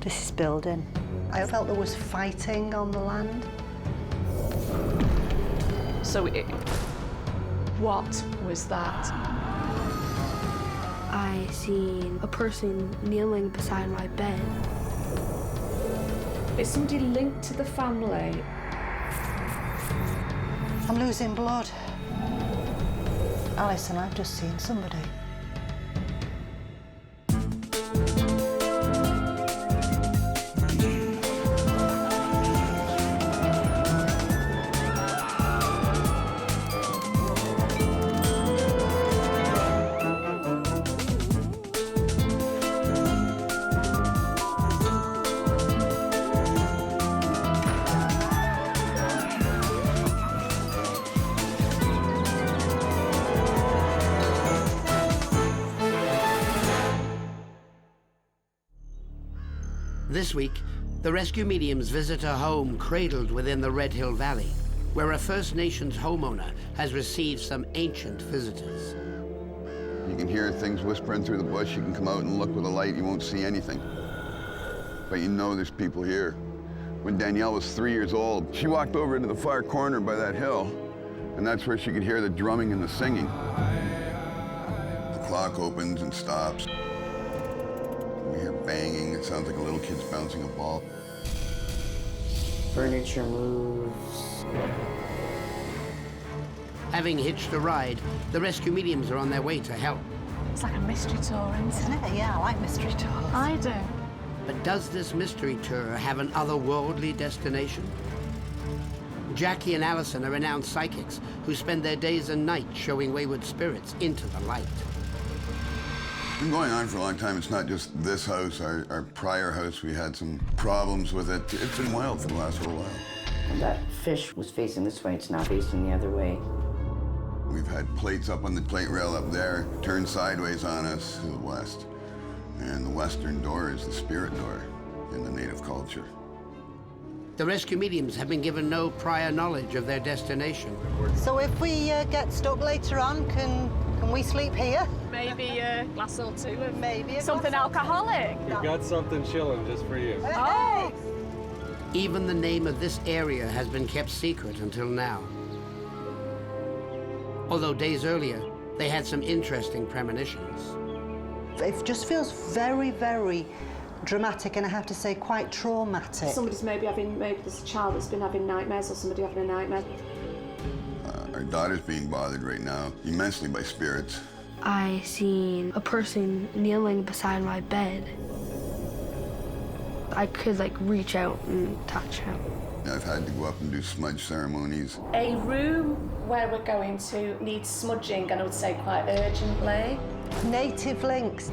This is building. I felt there was fighting on the land. So what was that? I seen a person kneeling beside my bed. Is somebody linked to the family? I'm losing blood. Alison, I've just seen somebody. This week, the rescue mediums visit a home cradled within the Red Hill Valley, where a First Nations homeowner has received some ancient visitors. You can hear things whispering through the bush. You can come out and look with a light, you won't see anything. But you know there's people here. When Danielle was 3 years old, she walked over into the far corner by that hill, and that's where she could hear the drumming and the singing. The clock opens and stops. We hear banging. It sounds like a little kid's bouncing a ball. Furniture moves. Having hitched a ride, the rescue mediums are on their way to help. It's like a mystery tour, isn't it? Yeah, I like mystery tours. I do. But does this mystery tour have an otherworldly destination? Jackie and Alison are renowned psychics who spend their days and nights showing wayward spirits into the light. It's been going on for a long time. It's not just this house. Our prior house, we had some problems with it. It's been wild for the last little while. That fish was facing this way, it's now facing the other way. We've had plates up on the plate rail up there, turned sideways on us to the west. And the western door is the spirit door in the native culture. The rescue mediums have been given no prior knowledge of their destination. So if we get stuck later on, can we sleep here? Maybe a glass or two of Maybe a something glass or two. alcoholic. We've got something chilling just for you. Oh! Even the name of this area has been kept secret until now. Although days earlier, they had some interesting premonitions. It just feels very, very dramatic, and I have to say quite traumatic. Somebody's maybe there's a child that's been having nightmares, or somebody having a nightmare. Our daughter's being bothered right now immensely by spirits. I seen a person kneeling beside my bed. I could like reach out and touch him. I've had to go up and do smudge ceremonies. A room where we're going to needs smudging, and I would say quite urgently. Native links.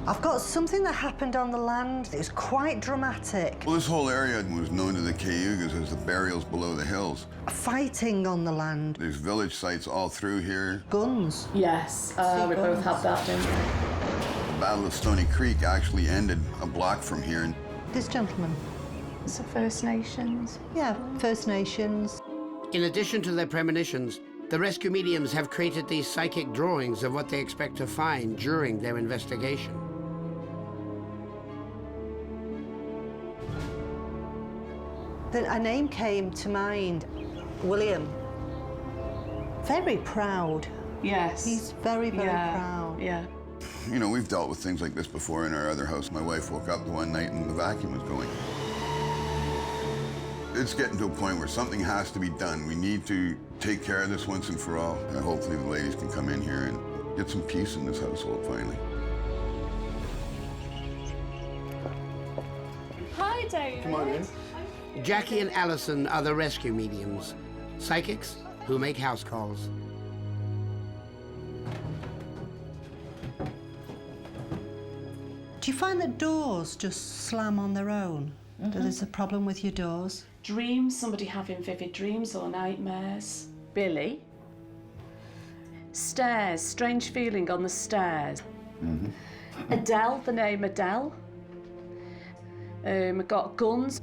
I've got something that happened on the land. It was quite dramatic. Well, this whole area was known to the Cayugas as the burials below the hills. Fighting on the land. There's village sites all through here. Guns. Yes, we both had that, didn't we? The Battle of Stony Creek actually ended a block from here. This gentleman. It's the First Nations. Yeah, First Nations. In addition to their premonitions, the rescue mediums have created these psychic drawings of what they expect to find during their investigation. Then a name came to mind, William. Very proud. Yes. He's very, very proud. Yeah. You know, we've dealt with things like this before in our other house. My wife woke up one night and the vacuum was going. It's getting to a point where something has to be done. We need to take care of this once and for all. And hopefully the ladies can come in here and get some peace in this household finally. Hi, David. Come on in. Jackie and Alison are the rescue mediums, psychics who make house calls. Do you find that doors just slam on their own? There's a problem with your doors? Dreams, somebody having vivid dreams or nightmares. Billy. Stairs, strange feeling on the stairs. Adele, the name Adele. Got guns.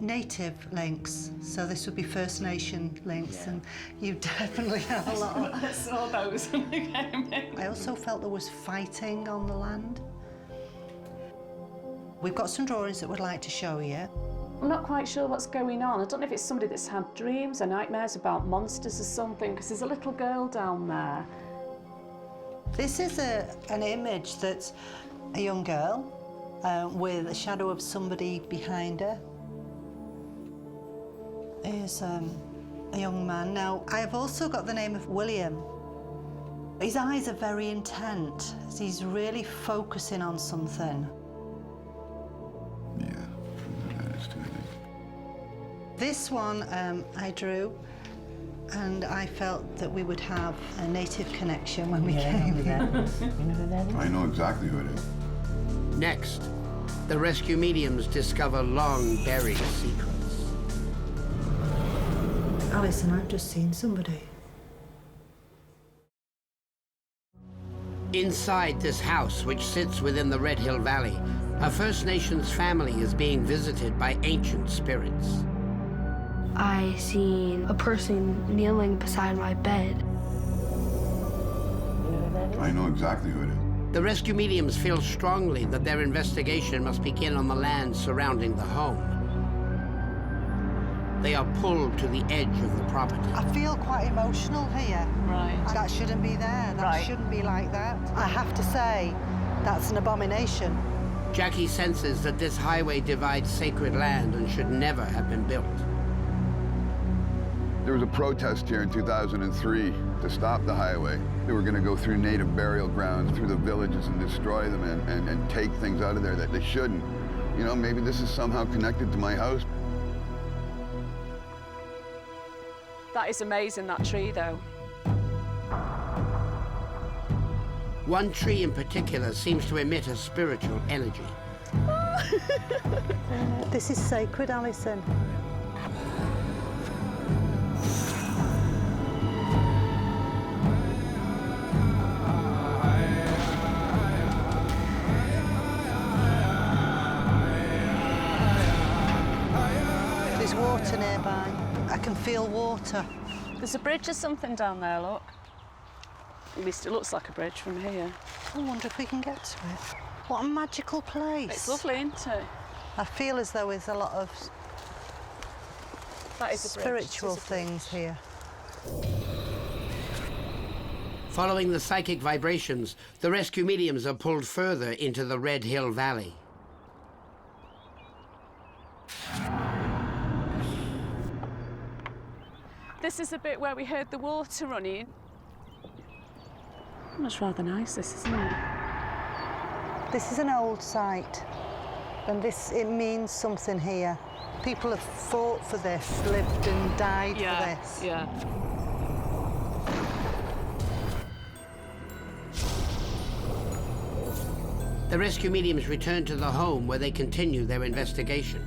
Native links, so this would be First Nation links, and you definitely have a lot of... I saw those when they came in. I also felt there was fighting on the land. We've got some drawings that we'd like to show you. I'm not quite sure what's going on. I don't know if it's somebody that's had dreams or nightmares about monsters or something, because there's a little girl down there. This is an image that's a young girl with a shadow of somebody behind her. Here's a young man. Now, I have also got the name of William. His eyes are very intent. He's really focusing on something. Yeah, that is too big. This one I drew, and I felt that we would have a native connection when we came here. I know exactly who it is. Next, the rescue mediums discover long-buried secrets. Alison, I've just seen somebody. Inside this house, which sits within the Red Hill Valley, a First Nations family is being visited by ancient spirits. I seen a person kneeling beside my bed. I know exactly who it is. The rescue mediums feel strongly that their investigation must begin on the land surrounding the home. They are pulled to the edge of the property. I feel quite emotional here. Right. That shouldn't be there. That Right. shouldn't be like that. I have to say, that's an abomination. Jackie senses that this highway divides sacred land and should never have been built. There was a protest here in 2003 to stop the highway. They were going to go through native burial grounds, through the villages and destroy them and take things out of there that they shouldn't. You know, maybe this is somehow connected to my house. That is amazing, that tree, though. One tree in particular seems to emit a spiritual energy. This is sacred, Alison. There's water nearby. I can feel water. There's a bridge or something down there, look. At least it looks like a bridge from here. I wonder if we can get to it. What a magical place. It's lovely, isn't it? I feel as though there's a lot of That is a bridge. spiritual It is a bridge. things here. Following the psychic vibrations, the rescue mediums are pulled further into the Red Hill Valley. This is the bit where we heard the water running. That's rather nice, this, isn't it? This is an old site, and it means something here. People have fought for this, lived and died for this. Yeah. The rescue mediums return to the home where they continue their investigation.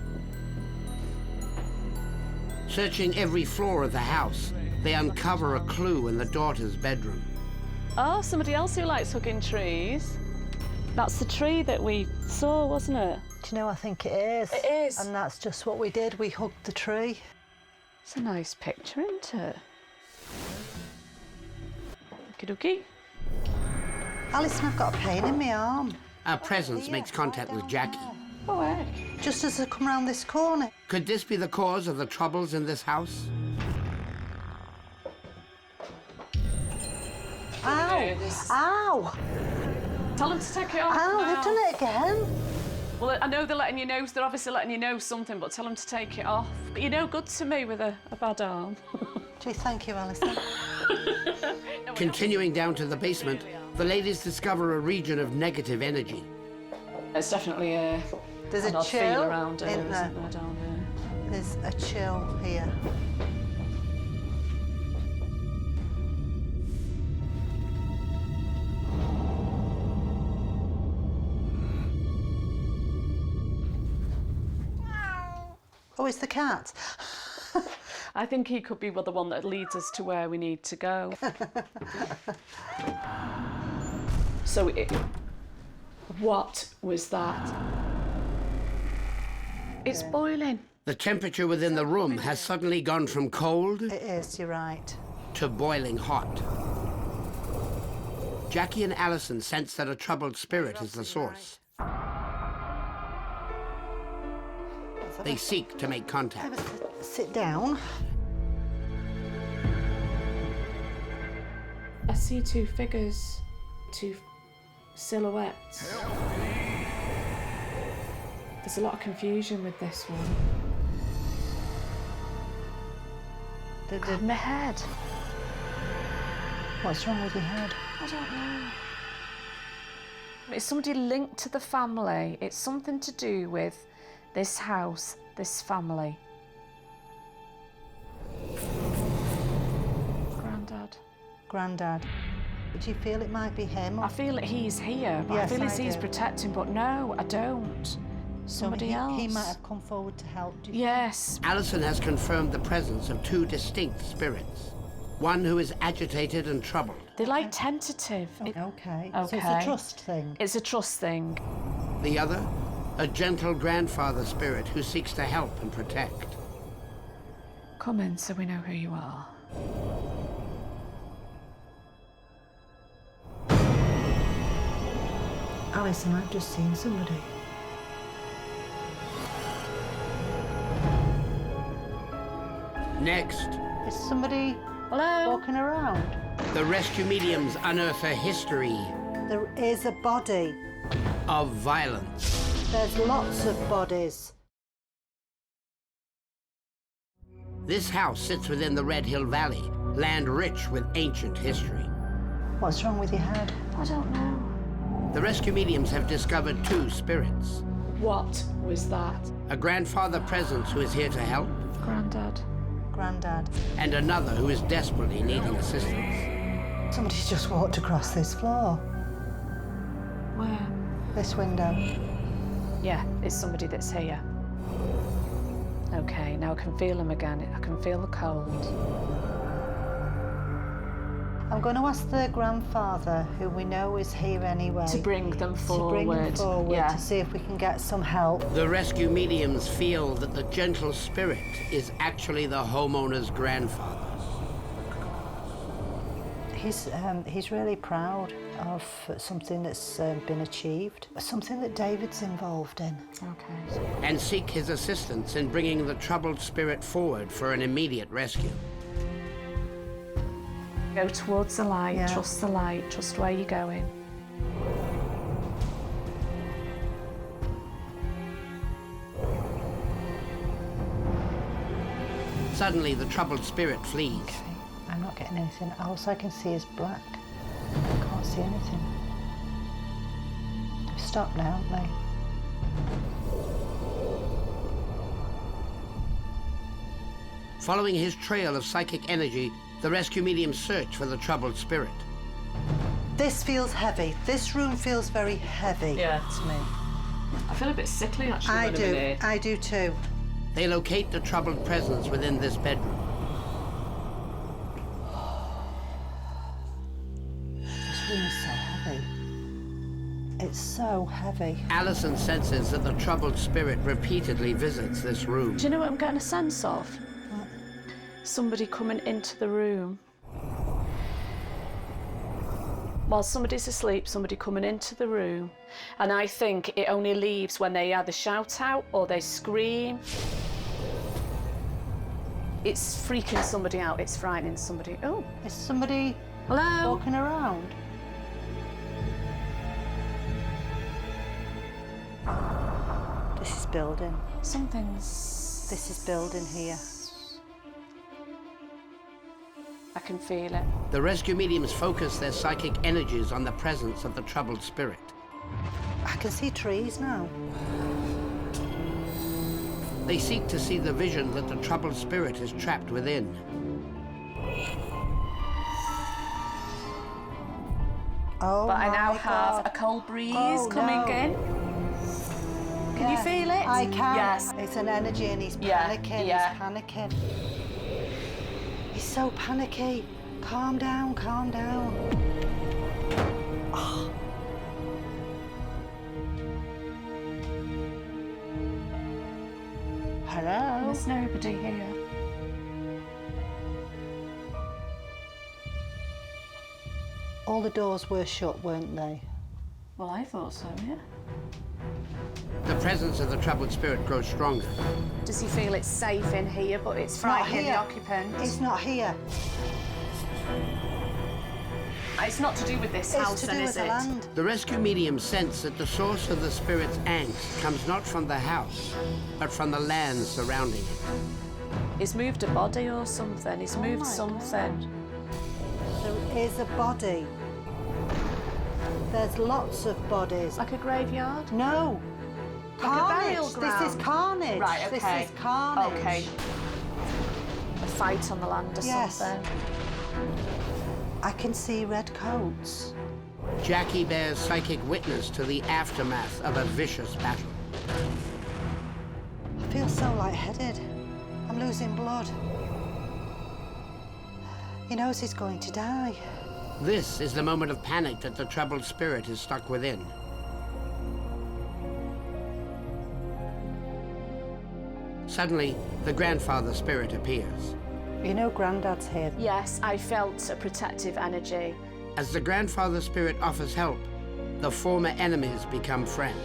Searching every floor of the house, they uncover a clue in the daughter's bedroom. Oh, somebody else who likes hugging trees. That's the tree that we saw, wasn't it? Do you know, I think it is. It is. And that's just what we did. We hugged the tree. It's a nice picture, isn't it? Okie dokie. Alison, I've got a pain in my arm. Our presence makes contact with Jackie. Oh, heck. Just as I come round this corner. Could this be the cause of the troubles in this house? Ow! Okay, this- Ow! Tell them to take it off Ow, now. they've done it again. Well, I know they're letting you know, they're obviously letting you know something, but tell them to take it off. But you're no good to me with a bad arm. Gee, thank you, Alison. Continuing down to the basement, the ladies discover a region of negative energy. It's definitely There's an a odd feel chill around here, in isn't there. there, down there? There's a chill here. Oh, it's the cat. I think he could be the one that leads us to where we need to go. So, what was that? It's boiling. The temperature within the room has suddenly gone from cold It is, you're right. to boiling hot. Jackie and Alison sense that a troubled spirit is the source. They seek to make contact. Sit down. I see two figures, two silhouettes. There's a lot of confusion with this one. God, my head. What's wrong with your head? I don't know. It's somebody linked to the family. It's something to do with this house, this family. Grandad. Do you feel it might be him? I feel that he's here, but Yes, I feel I he's do. protecting, but no, I don't. Somebody else. He might have come forward to help. Do you Yes. Alison has confirmed the presence of two distinct spirits. One who is agitated and troubled, They're like tentative. think? Okay. Okay. So it's a trust thing. It's a trust thing. the other, a gentle grandfather spirit who seeks to help and protect. Come in so we know who you are. Alison, I've just seen somebody. Next, Is somebody Hello? walking around? the rescue mediums unearth a history There is a body. of violence. There's lots of bodies. This house sits within the Red Hill Valley, land rich with ancient history. What's wrong with your head? I don't know. The rescue mediums have discovered two spirits. What was that? A grandfather presence who is here to help, Grandad. Grandad. and another who is desperately needing assistance. Somebody's just walked across this floor. Where? This window. Yeah, it's somebody that's here. Okay, now I can feel him again. I can feel the cold. I'm going to ask the grandfather, who we know is here anyway, To bring them to forward. bring them forward Yeah. to see if we can get some help. The rescue mediums feel that the gentle spirit is actually the homeowner's grandfather. He's really proud of something that's been achieved, something that David's involved in. Okay. And seek his assistance in bringing the troubled spirit forward for an immediate rescue. Go towards the light, Yeah. trust the light, trust where you're going. Suddenly, the troubled spirit flees. Okay, I'm not getting anything. All I can see is black. I can't see anything. They've stopped now, haven't they? Following his trail of psychic energy, the rescue mediums search for the troubled spirit. This feels heavy. This room feels very heavy to me. I feel a bit sickly actually I when I'm in do. here. I do too. They locate the troubled presence within this bedroom. This room is so heavy. It's so heavy. Alison senses that the troubled spirit repeatedly visits this room. Do you know what I'm getting a sense of? Somebody coming into the room. While somebody's asleep, somebody coming into the room. And I think it only leaves when they either shout out or they scream. It's freaking somebody out, it's frightening somebody. Oh, Is somebody hello? walking around? This is building. Something's... This is building here. I can feel it. The rescue mediums focus their psychic energies on the presence of the troubled spirit. I can see trees now. They seek to see the vision that the troubled spirit is trapped within. Oh, But I now my have God. a cold breeze Oh, coming no. in. Can you Yeah, feel it? I can. Yes. It's an energy and he's Yeah, panicking. yeah. He's panicking. He's so panicky. Calm down, calm down. Oh. Hello? There's nobody here. All the doors were shut, weren't they? Well, I thought so, yeah. The presence of the troubled spirit grows stronger. Does he feel it's safe in here, but it's not frightening the here. occupant? It's not here. It's not to do with this house, It's to then, do is with the it? land. The rescue mediums sense that the source of the spirit's angst comes not from the house, but from the land surrounding it. He's moved a body or something. He's moved my something. There is a body. There's lots of bodies. Like a graveyard? No. Like a Carnage. burial This ground? is carnage. Right, okay. This is carnage. Okay. A fight on the land or Yes. something. I can see red coats. Jackie bears psychic witness to the aftermath of a vicious battle. I feel so lightheaded. I'm losing blood. He knows he's going to die. This is the moment of panic that the troubled spirit is stuck within. Suddenly, the grandfather spirit appears. You know Grandad's here. Yes, I felt a protective energy. As the grandfather spirit offers help, the former enemies become friends.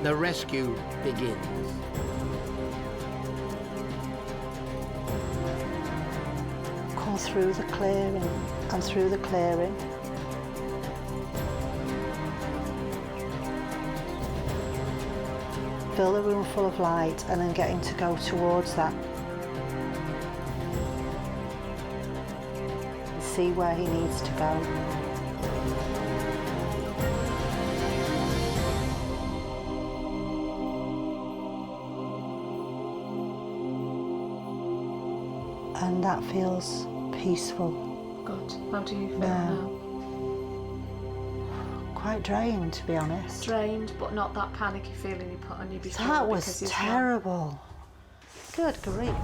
The rescue begins. Come through the clearing and through the clearing. Fill the room full of light and then get him to go towards that. See where he needs to go. And that feels peaceful. Good. How do you feel Yeah. now? Quite drained, to be honest. Drained, but not that panicky feeling you put on you before. That because was he's not- terrible. Good grief.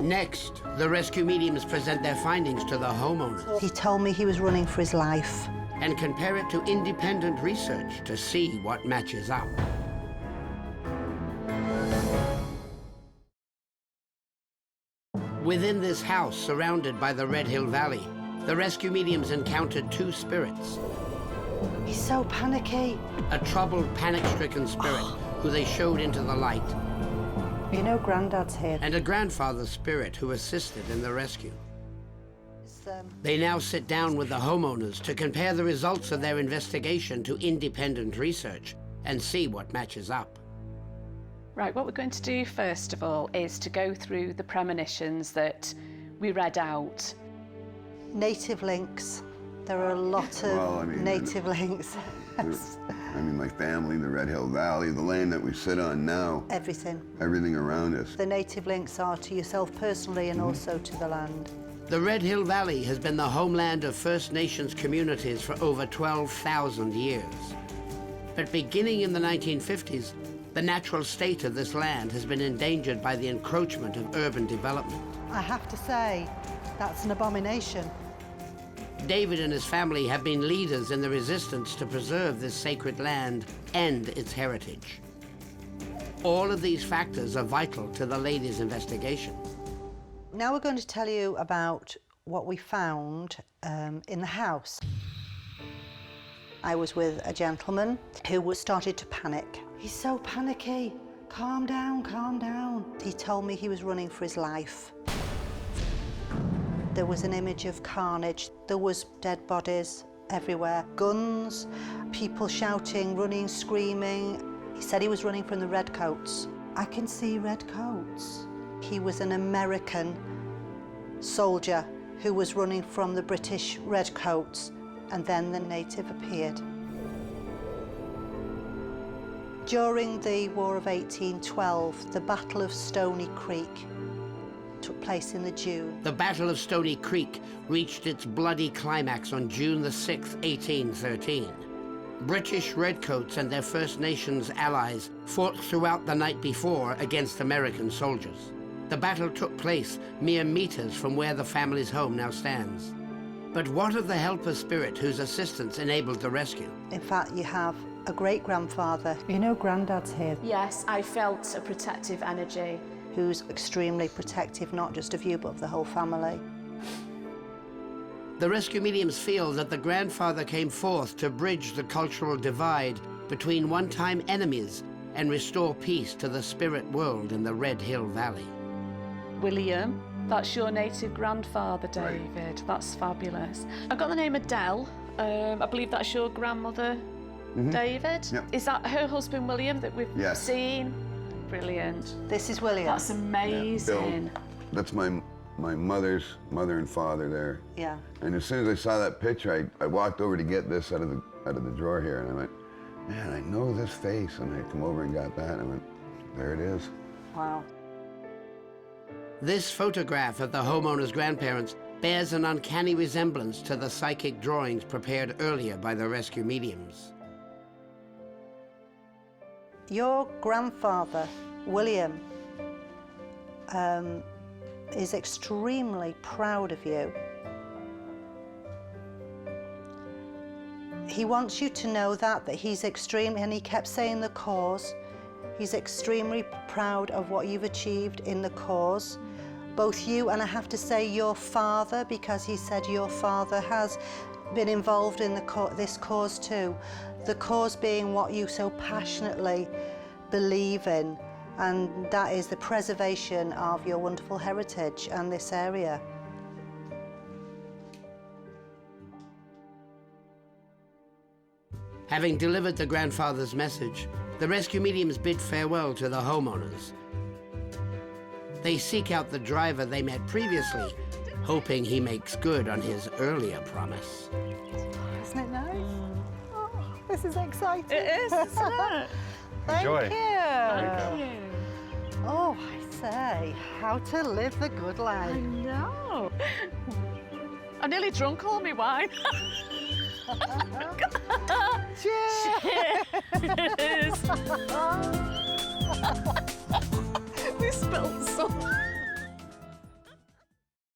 Next, the rescue mediums present their findings to the homeowners He told me he was running for his life. and compare it to independent research to see what matches up. Within this house, surrounded by the Red Hill Valley, the rescue mediums encountered two spirits. He's so panicky. A troubled, panic-stricken spirit who they showed into the light, You know Grandad's here. and a grandfather spirit who assisted in the rescue. It's, They now sit down with the homeowners to compare the results of their investigation to independent research and see what matches up. Right, what we're going to do first of all is to go through the premonitions that we read out. native links. There are a lot of Well, I mean, native links. I mean, my family, the Red Hill Valley, the land that we sit on now, Everything. everything around us. The native links are to yourself personally and also to the land. The Red Hill Valley has been the homeland of First Nations communities for over 12,000 years. But beginning in the 1950s, the natural state of this land has been endangered by the encroachment of urban development. I have to say, that's an abomination. David and his family have been leaders in the resistance to preserve this sacred land and its heritage. All of these factors are vital to the lady's investigation. Now we're going to tell you about what we found in the house. I was with a gentleman who started to panic. He's so panicky. Calm down, calm down. He told me he was running for his life. There was an image of carnage. There was dead bodies everywhere, guns, people shouting, running, screaming. He said he was running from the redcoats. I can see redcoats. He was an American soldier who was running from the British redcoats, and then the native appeared. During the War of 1812, the Battle of Stony Creek took place in the June. The Battle of Stony Creek reached its bloody climax on June the 6th, 1813. British redcoats and their First Nations allies fought throughout the night before against American soldiers. The battle took place mere meters from where the family's home now stands. But what of the helper spirit whose assistance enabled the rescue? In fact, you have a great-grandfather. You know Grandad's here, Yes, I felt a protective energy. who's extremely protective, not just of you, but of the whole family. The rescue mediums feel that the grandfather came forth to bridge the cultural divide between one-time enemies and restore peace to the spirit world in the Red Hill Valley. William, that's your native grandfather, David. Right. That's fabulous. I've got the name Adele. I believe that's your grandmother, David. Yep. Is that her husband, William, that we've Yes. seen? Brilliant. This is William. That's amazing. Bill, that's my mother's mother and father there. Yeah. And as soon as I saw that picture, I walked over to get this out of the drawer here, and I went, man, I know this face. And I come over and got that, and I went, there it is. Wow. This photograph of the homeowner's grandparents bears an uncanny resemblance to the psychic drawings prepared earlier by the rescue mediums. Your grandfather, William, is extremely proud of you. He wants you to know that he's extreme, and he kept saying the cause. He's extremely proud of what you've achieved in the cause. Both you and I have to say your father, because he said your father has been involved in this cause too. The cause being what you so passionately believe in, and that is the preservation of your wonderful heritage and this area. Having delivered the grandfather's message, the rescue mediums bid farewell to the homeowners. They seek out the driver they met previously, hoping he makes good on his earlier promise. Isn't it nice? Oh, this is exciting. It is, isn't it? Thank Enjoy. you. Thank you. Oh, I say, how to live the good I life. know. I'm nearly drunk all my wine. Cheers! Cheers. We spilled some.